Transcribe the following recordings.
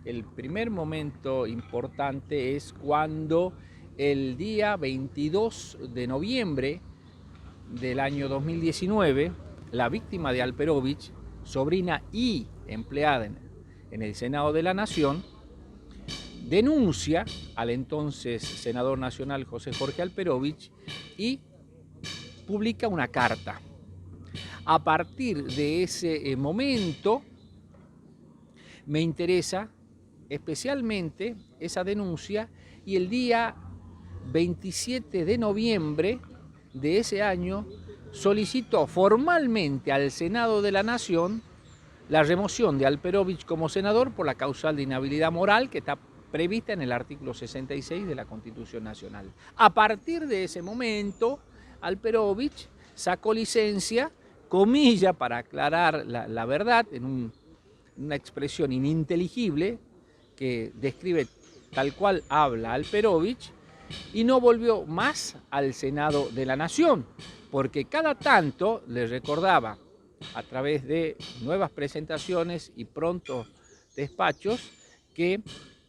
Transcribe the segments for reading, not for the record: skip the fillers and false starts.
El primer momento importante es cuando el día 22 de noviembre del año 2019, la víctima de Alperovich, sobrina y empleada en el Senado de la Nación, denuncia al entonces senador nacional José Jorge Alperovich y publica una carta. A partir de ese momento me interesa especialmente esa denuncia y el día 27 de noviembre de ese año solicitó formalmente al Senado de la Nación la remoción de Alperovich como senador por la causal de inhabilidad moral que está prevista en el artículo 66 de la Constitución Nacional. A partir de ese momento, Alperovich sacó licencia, comilla, para aclarar la verdad, en una expresión ininteligible que describe tal cual habla Alperovich, y no volvió más al Senado de la Nación, porque cada tanto le recordaba, a través de nuevas presentaciones y prontos despachos, que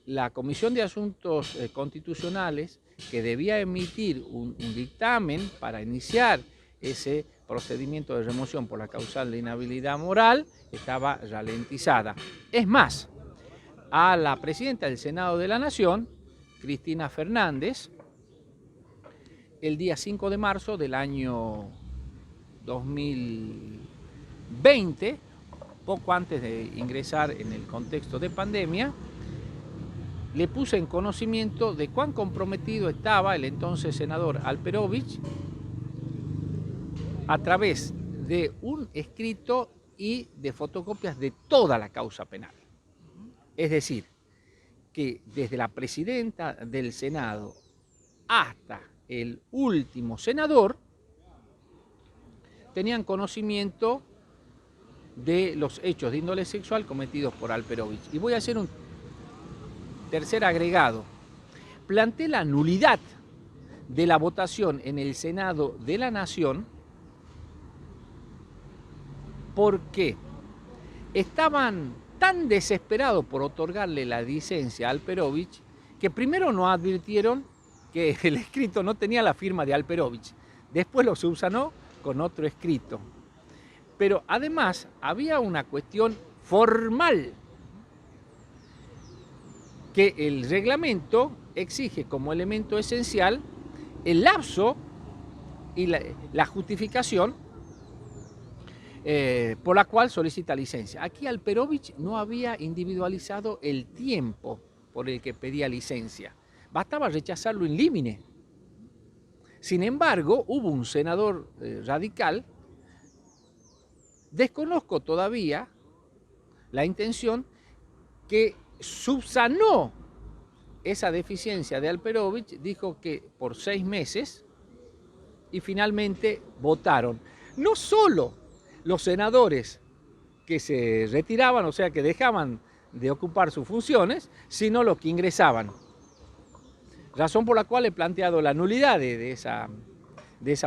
la Comisión de Asuntos Constitucionales, que debía emitir un dictamen para iniciar ese procedimiento de remoción por la causal de inhabilidad moral, estaba ralentizada. Es más, a la presidenta del Senado de la Nación, Cristina Fernández, el día 5 de marzo del año 2020, poco antes de ingresar en el contexto de pandemia, le puse en conocimiento de cuán comprometido estaba el entonces senador Alperovich a través de un escrito y de fotocopias de toda la causa penal. Es decir, que desde la presidenta del Senado hasta el último senador tenían conocimiento de los hechos de índole sexual cometidos por Alperovich. Y voy a hacer un tercer agregado. Planteé la nulidad de la votación en el Senado de la Nación porque estaban tan desesperados por otorgarle la licencia a Alperovich que primero no advirtieron que el escrito no tenía la firma de Alperovich, después lo subsanó con otro escrito. Pero además había una cuestión formal que el reglamento exige como elemento esencial el lapso y la justificación por la cual solicita licencia. Aquí Alperovich no había individualizado el tiempo por el que pedía licencia. Bastaba rechazarlo in limine. Sin embargo, hubo un senador radical, desconozco todavía la intención, que subsanó esa deficiencia de Alperovich, dijo que por 6 meses, y finalmente votaron. No solo los senadores que se retiraban, o sea, que dejaban de ocupar sus funciones, sino los que ingresaban. Razón por la cual he planteado la nulidad de esa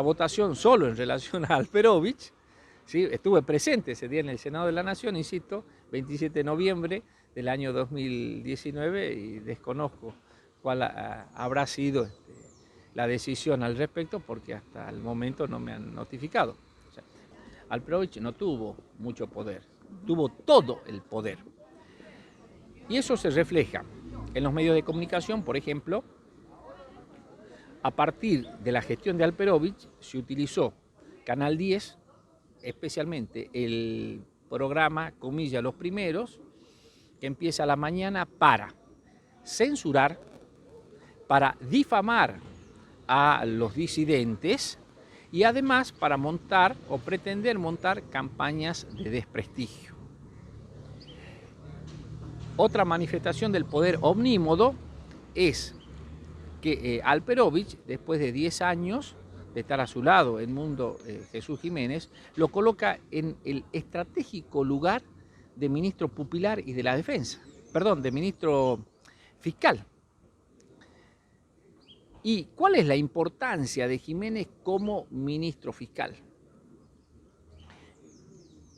votación solo en relación a Alperovich. ¿Sí? Estuve presente ese día en el Senado de la Nación, insisto, 27 de noviembre del año 2019, y desconozco cuál habrá sido la decisión al respecto, porque hasta el momento no me han notificado. O sea, Alperovich no tuvo mucho poder, tuvo todo el poder. Y eso se refleja en los medios de comunicación. Por ejemplo, a partir de la gestión de Alperovich se utilizó Canal 10, especialmente el programa Comilla Los Primeros, que empieza a la mañana para censurar, para difamar a los disidentes y además para montar o pretender montar campañas de desprestigio. Otra manifestación del poder omnímodo es que Alperovich, después de 10 años de estar a su lado Edmundo Jesús Jiménez, lo coloca en el estratégico lugar de ministro pupilar y de la defensa, perdón, de ministro fiscal. ¿Y cuál es la importancia de Jiménez como ministro fiscal?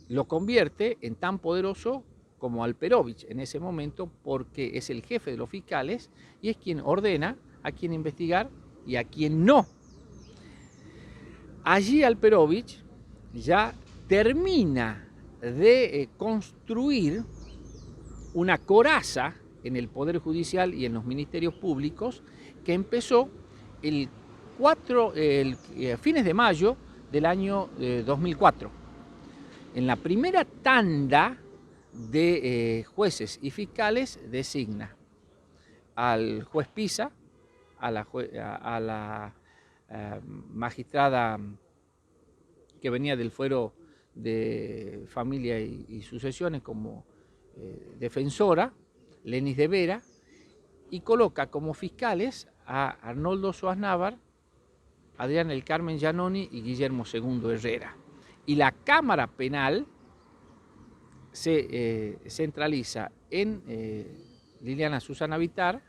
Lo convierte en tan poderoso como Alperovich en ese momento, porque es el jefe de los fiscales y es quien ordena a quién investigar y a quién no. Allí Alperovich ya termina de construir una coraza en el Poder Judicial y en los ministerios públicos que empezó fines de mayo del año 2004. En la primera tanda de jueces y fiscales designa al juez Pisa, a la magistrada que venía del fuero de familia y sucesiones como defensora, Lenis de Vera, y coloca como fiscales a Arnoldo Soaznavar, Adrián El Carmen Giannoni y Guillermo II Herrera. Y la Cámara Penal se centraliza en Liliana Susana Vitar,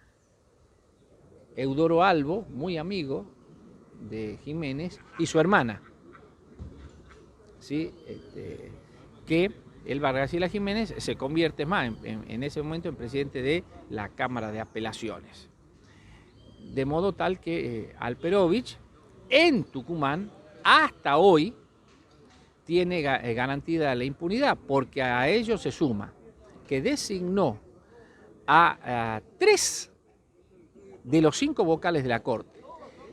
Eudoro Albo, muy amigo de Jiménez, y su hermana, ¿sí? Que Elba Graciela Jiménez se convierte más en ese momento en presidente de la Cámara de Apelaciones. De modo tal que Alperovich en Tucumán hasta hoy tiene garantida la impunidad, porque a ello se suma que designó a 3 de los 5 vocales de la Corte.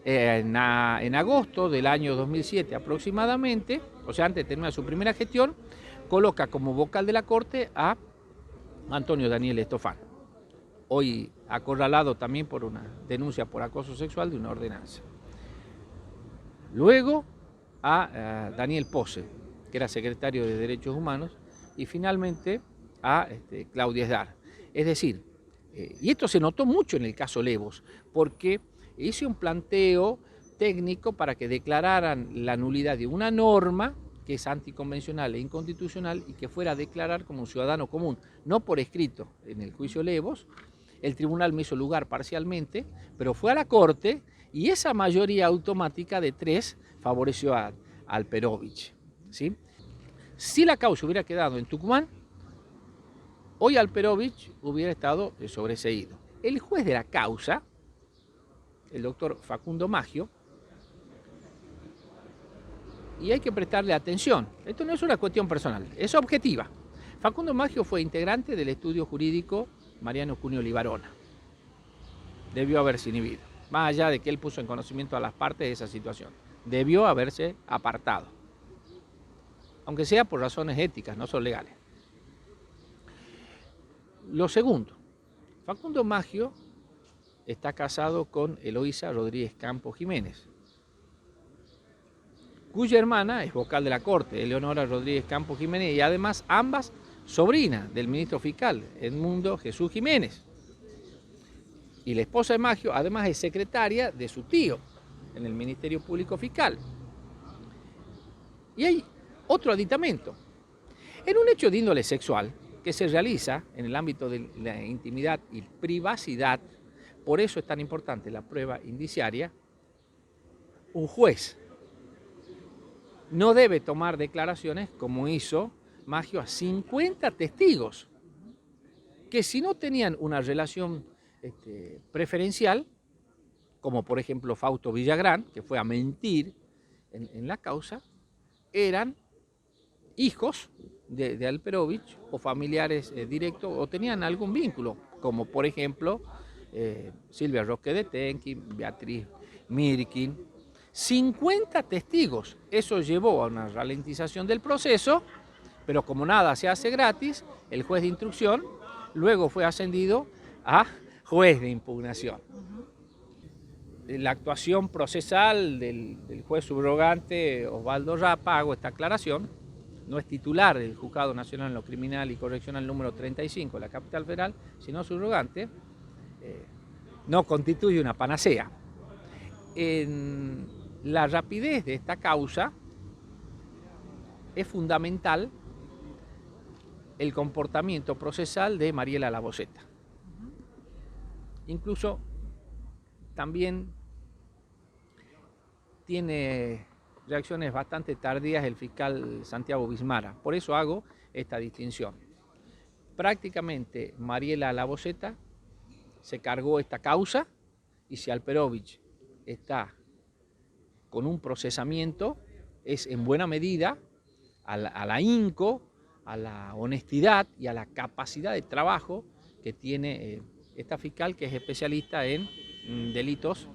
En agosto del año 2007 aproximadamente, o sea, antes de terminar su primera gestión, coloca como vocal de la Corte a Antonio Daniel Estofán, hoy acorralado también por una denuncia por acoso sexual de una ordenanza. Luego a Daniel Pose, que era secretario de Derechos Humanos, y finalmente a Claudia Esdar. Es decir, y esto se notó mucho en el caso Levos, porque hice un planteo técnico para que declararan la nulidad de una norma que es anticonvencional e inconstitucional y que fuera a declarar como un ciudadano común, no por escrito en el juicio Levos. El tribunal me hizo lugar parcialmente, pero fue a la Corte y esa mayoría automática de 3 favoreció a Alperovich, ¿sí? Si la causa hubiera quedado en Tucumán, hoy Alperovich hubiera estado sobreseído. El juez de la causa, el doctor Facundo Maggio, y hay que prestarle atención, esto no es una cuestión personal, es objetiva. Facundo Maggio fue integrante del estudio jurídico Mariano Cuneo Libarona. Debió haberse inhibido, más allá de que él puso en conocimiento a las partes de esa situación. Debió haberse apartado, aunque sea por razones éticas, no son legales. Lo segundo, Facundo Maggio está casado con Eloísa Rodríguez Campos Jiménez, cuya hermana es vocal de la Corte, Eleonora Rodríguez Campos Jiménez, y además ambas sobrinas del ministro fiscal, Edmundo Jesús Jiménez. Y la esposa de Maggio, además, es secretaria de su tío en el Ministerio Público Fiscal. Y hay otro aditamento. En un hecho de índole sexual que se realiza en el ámbito de la intimidad y privacidad, por eso es tan importante la prueba indiciaria, un juez no debe tomar declaraciones como hizo Maggio a 50 testigos, que si no tenían una relación preferencial, como por ejemplo Fausto Villagrán, que fue a mentir en la causa, eran hijos de Alperovich o familiares directos o tenían algún vínculo, como por ejemplo Silvia Roque de Tenqui, Beatriz Mirkin. 50 testigos, eso llevó a una ralentización del proceso, pero como nada se hace gratis, el juez de instrucción luego fue ascendido a juez de impugnación. La actuación procesal del juez subrogante Osvaldo Rapa, hago esta aclaración, no es titular del Juzgado Nacional en lo Criminal y Correccional número 35 de la Capital Federal, sino subrogante, no constituye una panacea. En la rapidez de esta causa es fundamental el comportamiento procesal de Mariela Laboceta. Incluso también tiene reacciones bastante tardías el fiscal Santiago Bismara. Por eso hago esta distinción. prácticamente Mariela Laboceta se cargó esta causa y si Alperovich está con un procesamiento es en buena medida a la INCO, a la honestidad y a la capacidad de trabajo que tiene esta fiscal que es especialista en delitos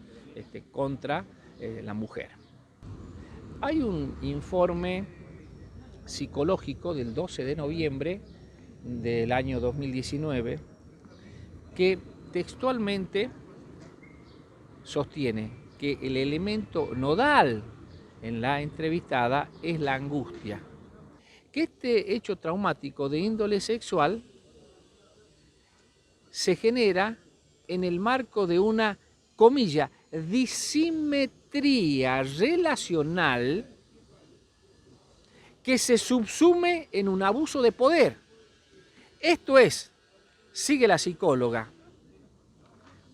contra la mujer. Hay un informe psicológico del 12 de noviembre del año 2019 que textualmente sostiene que el elemento nodal en la entrevistada es la angustia. Que este hecho traumático de índole sexual se genera en el marco de una, comilla, disimetría relacional que se subsume en un abuso de poder. Esto es, sigue la psicóloga,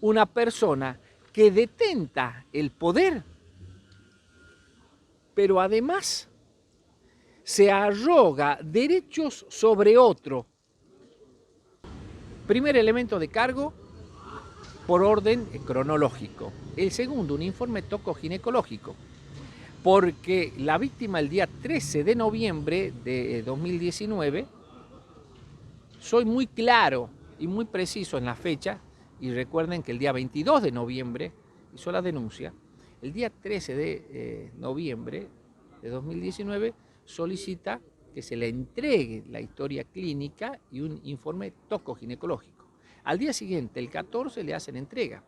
una persona que detenta el poder, pero además se arroga derechos sobre otro. Primer elemento de cargo por orden cronológico. El segundo, un informe tocoginecológico, porque la víctima el día 13 de noviembre de 2019, soy muy claro y muy preciso en la fecha, y recuerden que el día 22 de noviembre hizo la denuncia, el día 13 de noviembre de 2019 solicita que se le entregue la historia clínica y un informe tocoginecológico. Al día siguiente, el 14, le hacen entrega.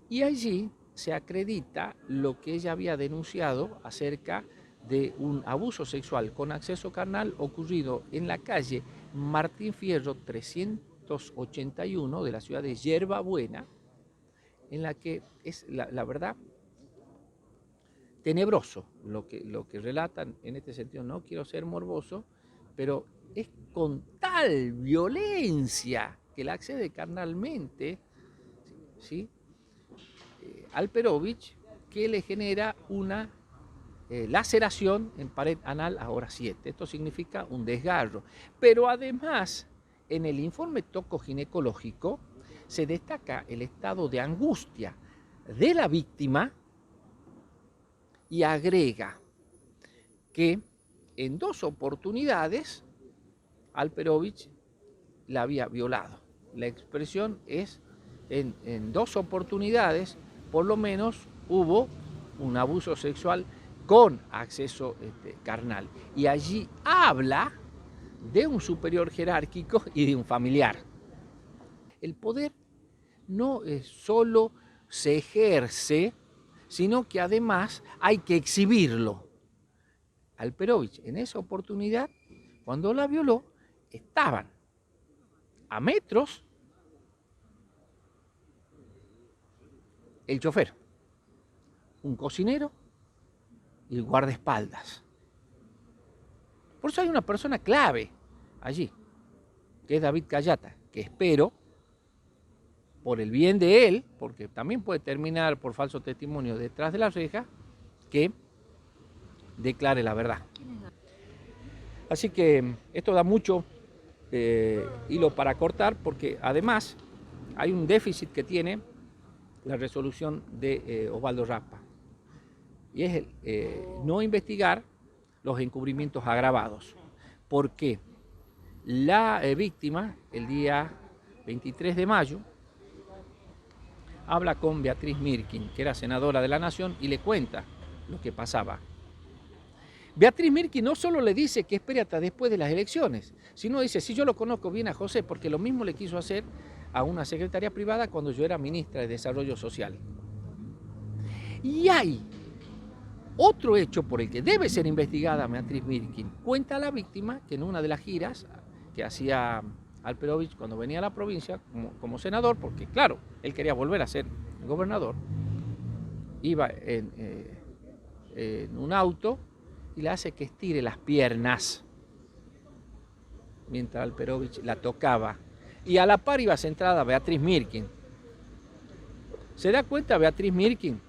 Y allí se acredita lo que ella había denunciado acerca de un abuso sexual con acceso carnal ocurrido en la calle Martín Fierro 381 de la ciudad de Yerba Buena, en la que es la verdad tenebroso lo que relatan en este sentido. No quiero ser morboso, pero es con tal violencia que la accede carnalmente, ¿sí? Alperovich, que le genera una laceración en pared anal a hora 7. Esto significa un desgarro. Pero además, en el informe tocoginecológico se destaca el estado de angustia de la víctima y agrega que en 2 oportunidades Alperovich la había violado. La expresión es en 2 oportunidades por lo menos hubo un abuso sexual con acceso carnal. Y allí habla de un superior jerárquico y de un familiar. El poder no solo se ejerce, sino que además hay que exhibirlo. Alperovich en esa oportunidad, cuando la violó, estaban a metros el chofer, un cocinero y el guardaespaldas. Por eso hay una persona clave allí, que es David Cayata, que espero, por el bien de él, porque también puede terminar por falso testimonio detrás de la reja, que declare la verdad. Así que esto da mucho hilo para cortar, porque además hay un déficit que tiene la resolución de Osvaldo Raspa, y es no investigar los encubrimientos agravados, porque la víctima el día 23 de mayo habla con Beatriz Mirkin, que era senadora de la Nación, y le cuenta lo que pasaba. Beatriz Mirkin no solo le dice que espere hasta después de las elecciones, sino dice, sí, yo lo conozco bien a José, porque lo mismo le quiso hacer a una secretaria privada cuando yo era ministra de Desarrollo Social. Y hay otro hecho por el que debe ser investigada Beatriz Mirkin. Cuenta la víctima que en una de las giras que hacía Alperovich cuando venía a la provincia como senador, porque claro, él quería volver a ser gobernador, iba en un auto y le hace que estire las piernas mientras Alperovich la tocaba, y a la par iba sentada Beatriz Mirkin. ¿Se da cuenta Beatriz Mirkin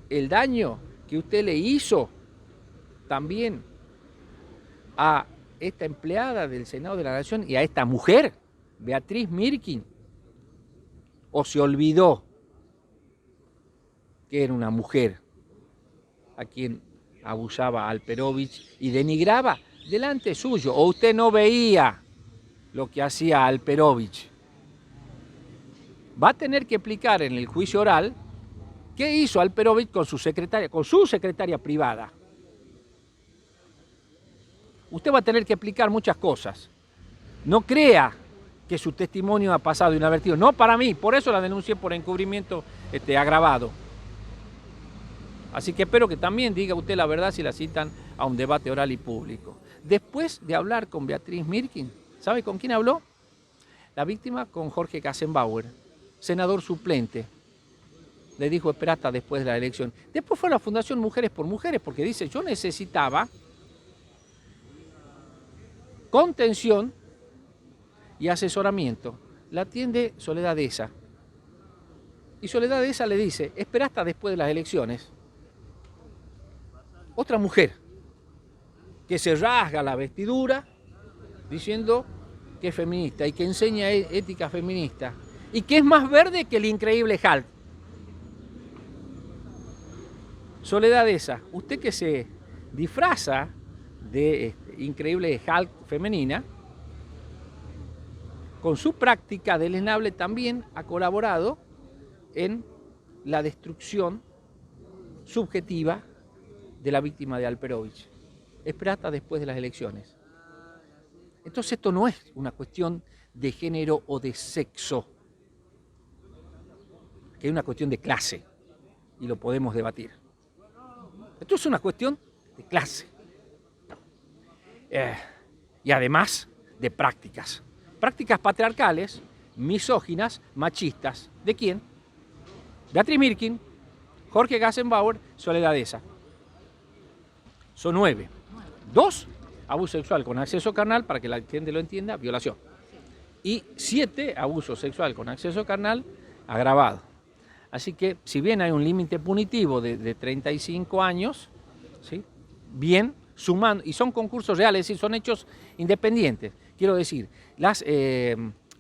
el daño que usted le hizo también a esta empleada del Senado de la Nación y a esta mujer, Beatriz Mirkin? ¿O se olvidó que era una mujer a quien abusaba Alperovich y denigraba delante suyo? ¿O usted no veía lo que hacía Alperovich? Va a tener que explicar en el juicio oral qué hizo Alperovich con su secretaria privada. Usted va a tener que explicar muchas cosas. No crea que su testimonio ha pasado inadvertido. No para mí, por eso la denuncié por encubrimiento agravado. Así que espero que también diga usted la verdad si la citan a un debate oral y público. Después de hablar con Beatriz Mirkin, ¿sabe con quién habló? La víctima con Jorge Kassenbauer, senador suplente. Le dijo, espera hasta después de la elección. Después fue a la Fundación Mujeres por Mujeres, porque dice, yo necesitaba contención y asesoramiento. La atiende Soledad Esa. Y Soledad Esa le dice, espera hasta después de las elecciones. Otra mujer que se rasga la vestidura diciendo que es feminista y que enseña ética feminista y que es más verde que el increíble Hulk. Soledad Esa, usted que se disfraza de increíble Hulk femenina, con su práctica deleznable también ha colaborado en la destrucción subjetiva de la víctima de Alperovich. Espera hasta después de las elecciones. Entonces esto no es una cuestión de género o de sexo, que es una cuestión de clase y lo podemos debatir. Esto es una cuestión de clase y además de prácticas. Prácticas patriarcales, misóginas, machistas. ¿De quién? Beatriz Mirkin, Jorge Kassenbauer, Soledad Esa. Son 9. 2, abuso sexual con acceso carnal, para que la gente lo entienda, violación. Y 7, abuso sexual con acceso carnal, agravado. Así que, si bien hay un límite punitivo de 35 años, ¿sí? Bien, sumando, y son concursos reales, y son hechos independientes. Quiero decir, las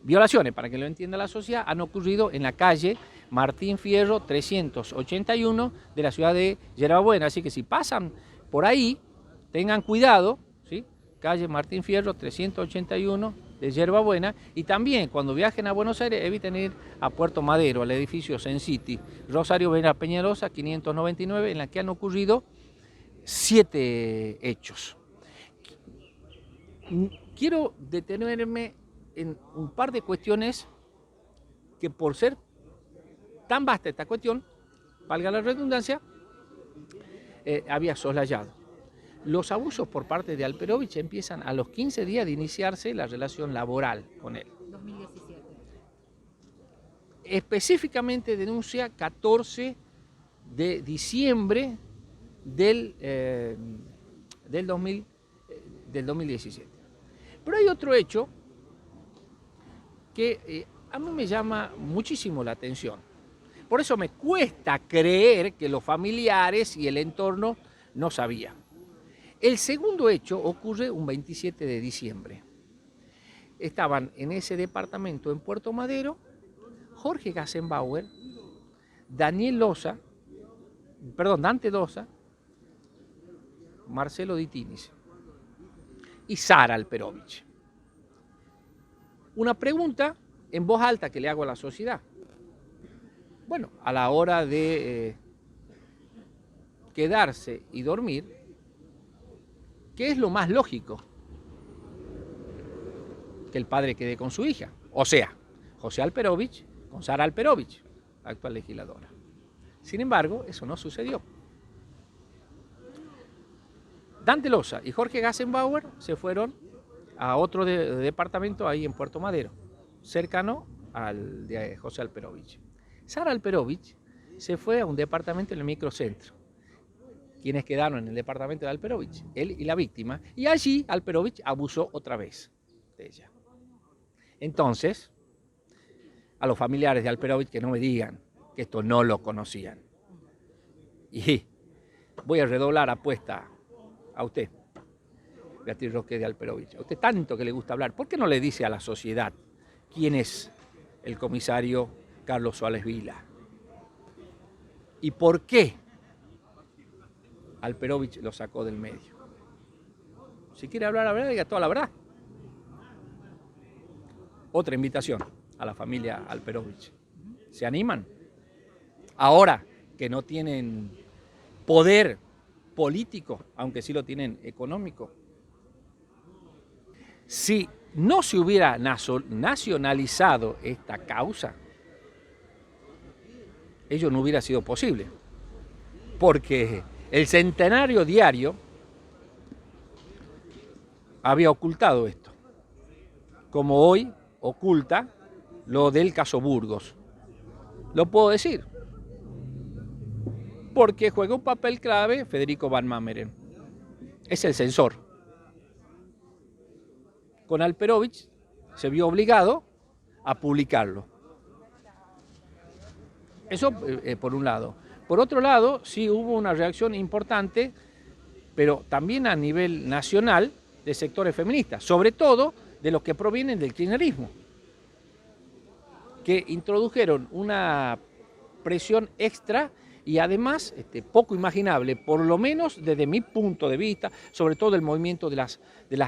violaciones, para que lo entienda la sociedad, han ocurrido en la calle Martín Fierro 381 de la ciudad de Yerbabuena. Así que si pasan por ahí, tengan cuidado, ¿sí? Calle Martín Fierro 381 de Yerbabuena, y también cuando viajen a Buenos Aires eviten ir a Puerto Madero, al edificio Sen City, Rosario Vera Peñalosa 599, en la que han ocurrido 7 hechos. Quiero detenerme en un par de cuestiones que, por ser tan vasta esta cuestión, valga la redundancia, había soslayado. Los abusos por parte de Alperovich empiezan a los 15 días de iniciarse la relación laboral con él. 2017. Específicamente denuncia 14 de diciembre del 2017. Pero hay otro hecho que a mí me llama muchísimo la atención. Por eso me cuesta creer que los familiares y el entorno no sabían. El segundo hecho ocurre un 27 de diciembre. Estaban en ese departamento en Puerto Madero Jorge Kassenbauer, Dante Dosa, Marcelo Di Tinis y Sara Alperovich. Una pregunta en voz alta que le hago a la sociedad. Bueno, a la hora de quedarse y dormir, ¿qué es lo más lógico? Que el padre quede con su hija. O sea, José Alperovich con Sara Alperovich, la actual legisladora. Sin embargo, eso no sucedió. Dante Losa y Jorge Kassenbauer se fueron a otro departamento ahí en Puerto Madero, cercano al de José Alperovich. Sara Alperovich se fue a un departamento en el microcentro. Quienes quedaron en el departamento de Alperovich, él y la víctima, y allí Alperovich abusó otra vez de ella. Entonces, a los familiares de Alperovich que no me digan que esto no lo conocían. Y voy a redoblar apuesta a usted. Beatriz Roque de Alperovich. A usted tanto que le gusta hablar, ¿por qué no le dice a la sociedad quién es el comisario Carlos Suárez Vila? ¿Y por qué Alperovich lo sacó del medio? Si quiere hablar la verdad, diga toda la verdad. Otra invitación a la familia Alperovich. ¿Se animan? Ahora que no tienen poder político, aunque sí lo tienen económico. Si no se hubiera nacionalizado esta causa, ello no hubiera sido posible. Porque el Centenario Diario había ocultado esto, como hoy oculta lo del caso Burgos. Lo puedo decir, porque juega un papel clave Federico Van Mammeren. Es el censor. Con Alperovich se vio obligado a publicarlo. Eso por un lado. Por otro lado, sí hubo una reacción importante, pero también a nivel nacional, de sectores feministas, sobre todo de los que provienen del kirchnerismo, que introdujeron una presión extra y además poco imaginable, por lo menos desde mi punto de vista, sobre todo el movimiento de las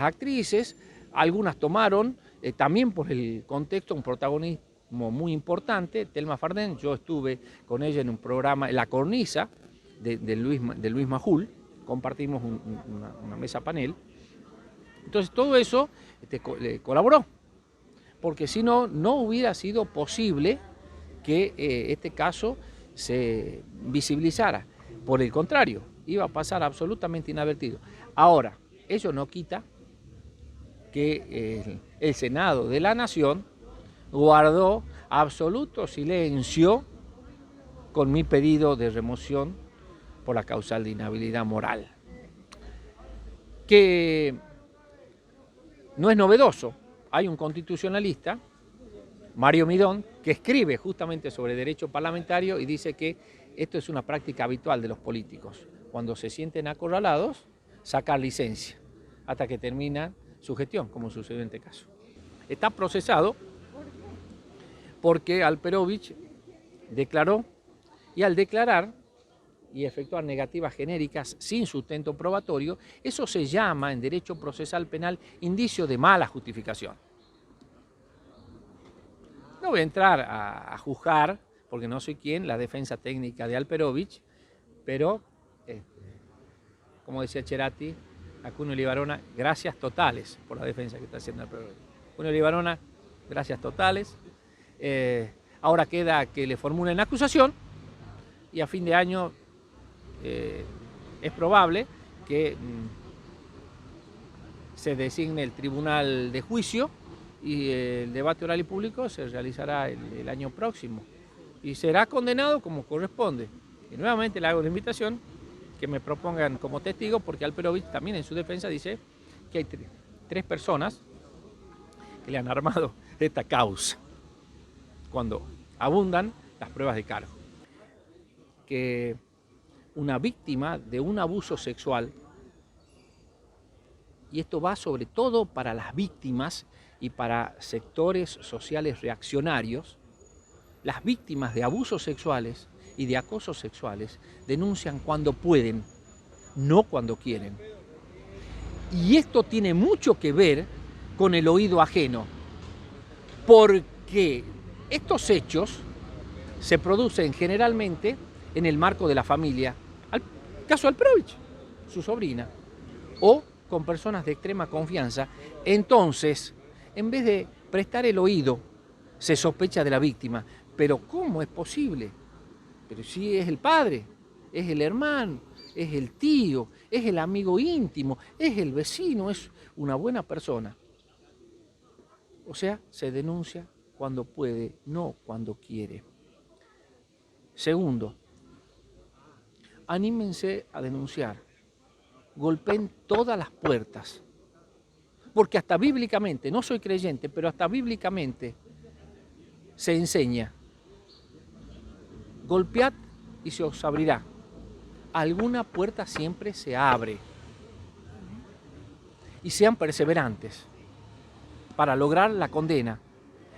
actrices. Algunas tomaron, también por el contexto, un protagonismo muy importante. Thelma Fardén, yo estuve con ella en un programa, en La Cornisa, de Luis Majul, compartimos una mesa panel. Entonces todo eso colaboró, porque si no, no hubiera sido posible que este caso se visibilizara. Por el contrario, iba a pasar absolutamente inadvertido. Ahora, eso no quita que el Senado de la Nación guardó absoluto silencio con mi pedido de remoción por la causal de inhabilidad moral. Que no es novedoso. Hay un constitucionalista, Mario Midón, que escribe justamente sobre derecho parlamentario y dice que esto es una práctica habitual de los políticos. Cuando se sienten acorralados, sacar licencia hasta que termina su gestión, como sucedió en este caso. Está procesado porque Alperovich declaró, y al declarar y efectuar negativas genéricas sin sustento probatorio, eso se llama en derecho procesal penal indicio de mala justificación. No voy a entrar a juzgar, porque no soy quien, la defensa técnica de Alperovich, pero, como decía Cerati, a Cuneo Libarona, gracias totales por la defensa que está haciendo Alperovich. Cuneo Libarona, gracias totales. Ahora queda que le formulen la acusación y a fin de año es probable que se designe el tribunal de juicio y el debate oral y público se realizará el año próximo y será condenado como corresponde. Y nuevamente le hago la invitación que me propongan como testigo, porque Alperovich también en su defensa dice que hay tres personas que le han armado esta causa, cuando abundan las pruebas de cargo. Que una víctima de un abuso sexual, y esto va sobre todo para las víctimas y para sectores sociales reaccionarios, las víctimas de abusos sexuales y de acosos sexuales denuncian cuando pueden, no cuando quieren. Y esto tiene mucho que ver con el oído ajeno, porque estos hechos se producen generalmente en el marco de la familia, caso Alperovich, su sobrina, o con personas de extrema confianza. Entonces, en vez de prestar el oído, se sospecha de la víctima. Pero ¿cómo es posible? Pero si es el padre, es el hermano, es el tío, es el amigo íntimo, es el vecino, es una buena persona. O sea, se denuncia cuando puede, no cuando quiere. Segundo, anímense a denunciar, golpeen todas las puertas, porque hasta bíblicamente, no soy creyente, pero hasta bíblicamente se enseña, golpead y se os abrirá, alguna puerta siempre se abre. y sean perseverantes para lograr la condena,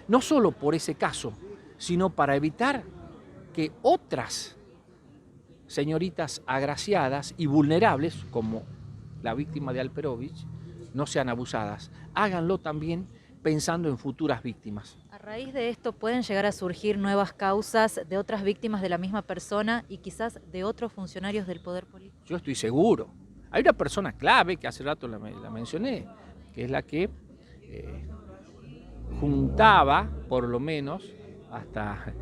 no solo por ese caso, sino para evitar que otras señoritas agraciadas y vulnerables, como la víctima de Alperovich, no sean abusadas. Háganlo también pensando en futuras víctimas. A raíz de esto pueden llegar a surgir nuevas causas de otras víctimas de la misma persona y quizás de otros funcionarios del poder político. Yo estoy seguro. Hay una persona clave, que hace rato la mencioné, que es la que juntaba, por lo menos, hasta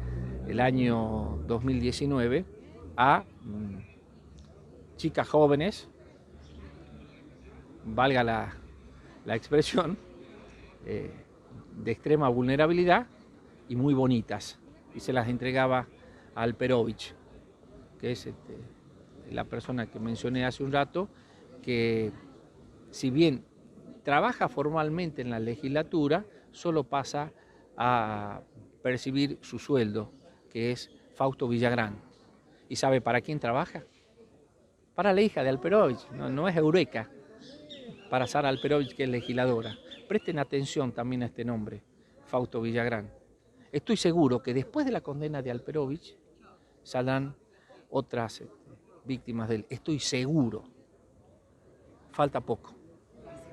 el año 2019, a chicas jóvenes, valga la expresión, de extrema vulnerabilidad y muy bonitas, y se las entregaba a Alperovich, que es la persona que mencioné hace un rato, que si bien trabaja formalmente en la legislatura, solo pasa a percibir su sueldo, que es Fausto Villagrán. ¿Y sabe para quién trabaja? Para la hija de Alperovich, no es Eureka, para Sara Alperovich, que es legisladora. Presten atención también a este nombre, Fausto Villagrán. Estoy seguro que después de la condena de Alperovich saldrán otras víctimas de él. Estoy seguro. Falta poco.